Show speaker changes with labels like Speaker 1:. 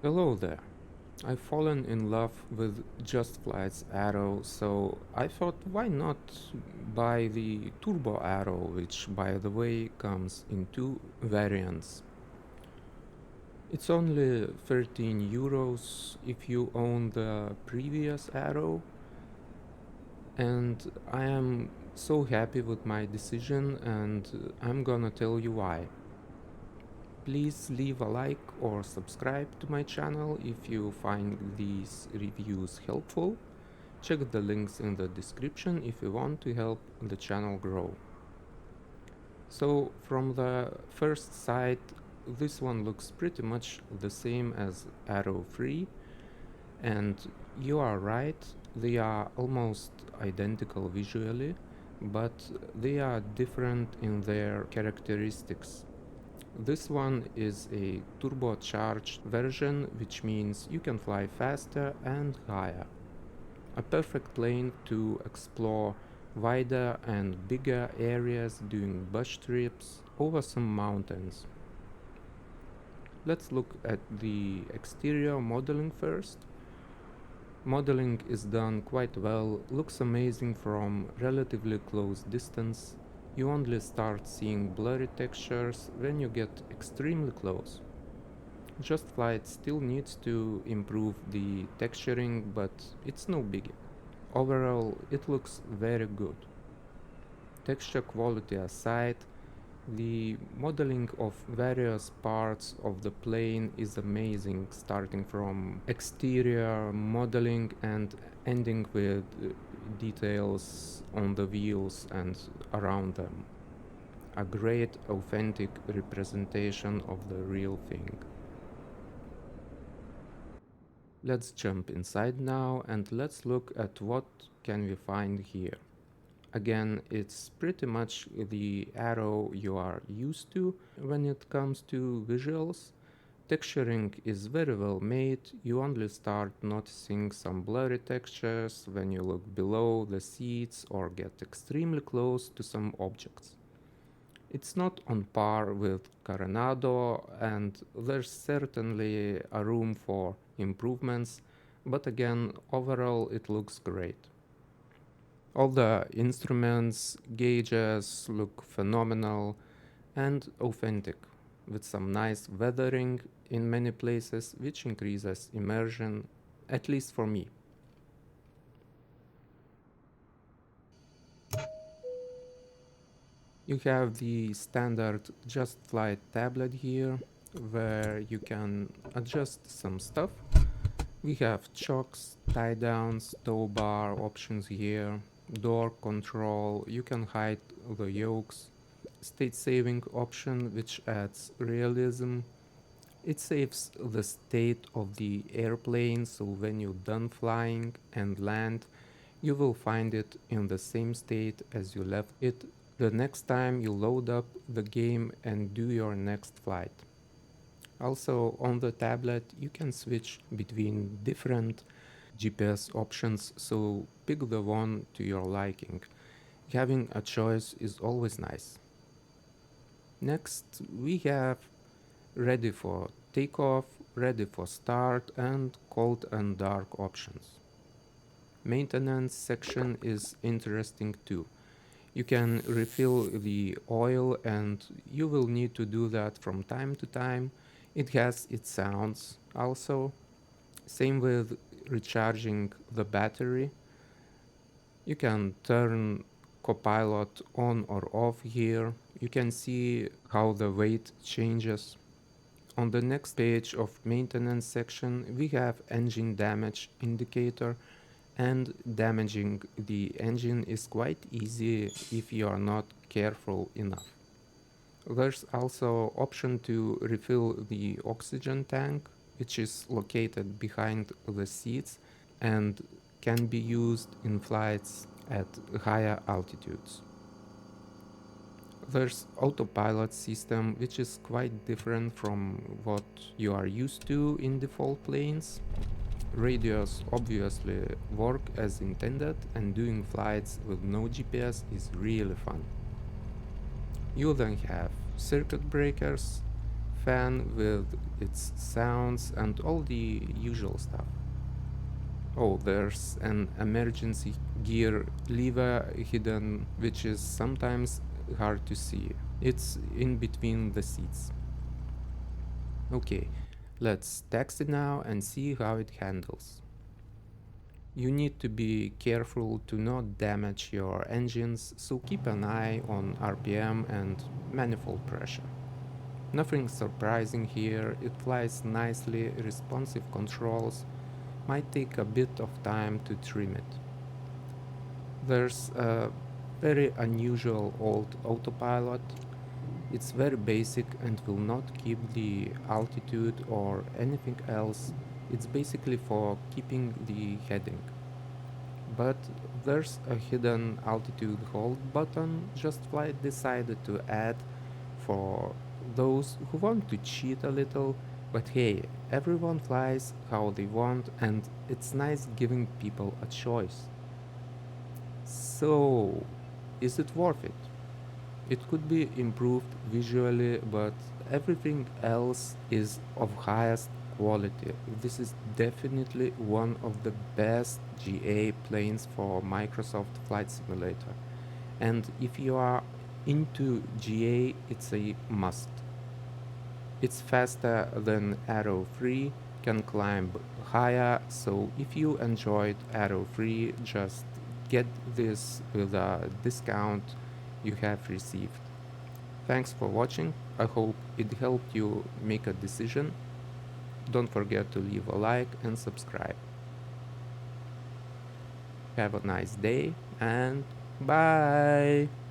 Speaker 1: Hello there. I've fallen in love with Just Flight's Arrow, so I thought why not buy the Turbo Arrow, which by the way comes in two variants. It's only 13 euros if you own the previous Arrow, and I am so happy with my decision, and I'm gonna tell you why. Please leave a like or subscribe to my channel if you find these reviews helpful. Check the links in the description if you want to help the channel grow. So from the first sight, this one looks pretty much the same as Arrow 3, and you are right, they are almost identical visually, but they are different in their characteristics. This one is a turbocharged version, which means you can fly faster and higher. A perfect plane to explore wider and bigger areas during bush trips over some mountains. Let's look at the exterior modeling first. Modeling is done quite well, looks amazing from relatively close distance. You only start seeing blurry textures when you get extremely close. Just Flight still needs to improve the texturing, but it's no biggie. Overall, it looks very good. Texture quality aside, the modeling of various parts of the plane is amazing, starting from exterior modeling and ending with details on the wheels and around them. A great authentic representation of the real thing. Let's jump inside now and let's look at what can we find here. Again, it's pretty much the Arrow you are used to when it comes to visuals. Texturing is very well made, you only start noticing some blurry textures when you look below the seats or get extremely close to some objects. It's not on par with Coronado, and there's certainly a room for improvements, but again, overall it looks great. All the instruments, gauges look phenomenal and authentic, with some nice weathering in many places, which increases immersion, at least for me. You have the standard Just Flight tablet here, where you can adjust some stuff. We have chocks, tie downs, tow bar options here, door control, you can hide the yokes, state saving option which adds realism. It saves the state of the airplane, so when you're done flying and land, you will find it in the same state as you left it the next time you load up the game and do your next flight. Also, on the tablet, you can switch between different GPS options, so pick the one to your liking. Having a choice is always nice. Next, we have ready for takeoff, ready for start, and cold and dark options. Maintenance section is interesting too. You can refill the oil and you will need to do that from time to time. It has its sounds also. Same with recharging the battery. You can turn Copilot on or off here. You can see how the weight changes. On the next page of maintenance section, we have engine damage indicator, and damaging the engine is quite easy if you are not careful enough. There's also option to refill the oxygen tank, which is located behind the seats and can be used in flights at higher altitudes. There's Autopilot System, which is quite different from what you are used to in default planes. Radios obviously work as intended, and doing flights with no GPS is really fun. You then have circuit breakers, fan with its sounds and all the usual stuff. Oh, there's an emergency gear lever hidden, which is sometimes hard to see. It's in between the seats. Okay, let's text it now and see how it handles. You need to be careful to not damage your engines, so keep an eye on RPM and manifold pressure. Nothing surprising here, it flies nicely, responsive controls, might take a bit of time to trim it. There's a very unusual old autopilot. It's very basic and will not keep the altitude or anything else. It's basically for keeping the heading. But there's a hidden altitude hold button Just Flight decided to add for those who want to cheat a little. But hey, everyone flies how they want and it's nice giving people a choice. So, is it worth it? It could be improved visually, but everything else is of highest quality. This is definitely one of the best GA planes for Microsoft Flight Simulator. And if you are into GA, it's a must. It's faster than Arrow 3, can climb higher, so if you enjoyed Arrow 3, just get this with a discount you have received. Thanks for watching, I hope it helped you make a decision. Don't forget to leave a like and subscribe. Have a nice day and bye!